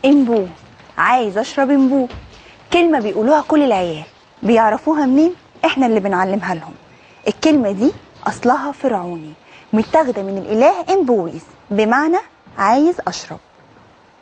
امبو، عايز اشرب امبو. كلمة بيقولوها كل العيال، بيعرفوها منين؟ احنا اللي بنعلمها لهم. الكلمة دي اصلها فرعوني، متاخدة من الاله امبويس، بمعنى عايز اشرب.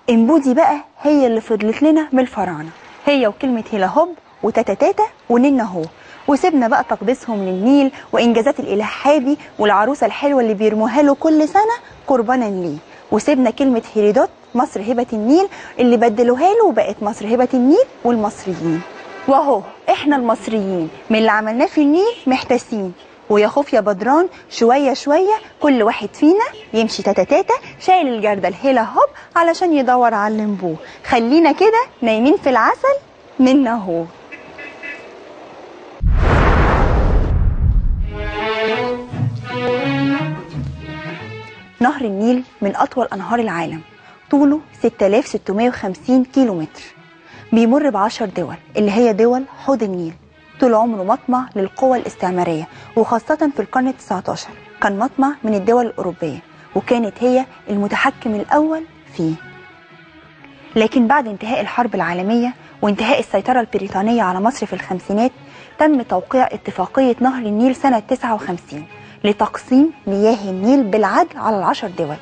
امبو دي بقى هي اللي فضلت لنا من الفراعنة، هي وكلمة هيلا هوب وتاتا تاتا ونينا هو، وسيبنا بقى تقديسهم للنيل وانجازات الاله حابي والعروسة الحلوة اللي بيرموها له كل سنة قربانا ليه، وسيبنا كلمة هيرودوت مصر هبة النيل اللي بدلوها له وبقت مصر هبة النيل والمصريين. واهو احنا المصريين من اللي عملناه في النيل محتاسين، ويا خوف يا بدران شوية شوية كل واحد فينا يمشي تاتا تاتا شايل الجردل الهيلا هوب علشان يدور على الليمبو. خلينا كده نايمين في العسل منا هو. نهر النيل من أطول أنهار العالم، طوله 6650 كيلومتر، بيمر ب10 دول اللي هي دول حوض النيل. طول عمره مطمع للقوى الاستعمارية، وخاصة في القرن ال19 كان مطمع من الدول الأوروبية، وكانت هي المتحكم الأول فيه. لكن بعد انتهاء الحرب العالمية وانتهاء السيطرة البريطانية على مصر في الخمسينات، تم توقيع اتفاقية نهر النيل سنة 59 لتقسيم مياه النيل بالعدل على ال10 دول.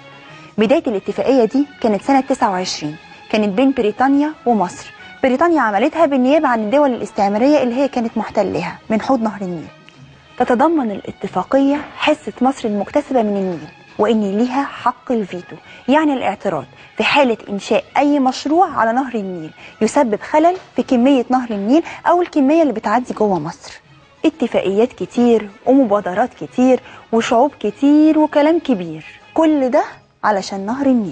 بداية الاتفاقية دي كانت سنة 29، كانت بين بريطانيا ومصر. بريطانيا عملتها بالنيابة عن الدول الاستعمارية اللي هي كانت محتلها من حوض نهر النيل. تتضمن الاتفاقية حصة مصر المكتسبة من النيل، وإن ليها حق الفيتو، يعني الاعتراض في حالة إنشاء أي مشروع على نهر النيل يسبب خلل في كمية نهر النيل أو الكمية اللي بتعدي جوه مصر. اتفاقيات كتير ومبادرات كتير وشعوب كتير وكلام كبير، كل ده علشان نهر النيل.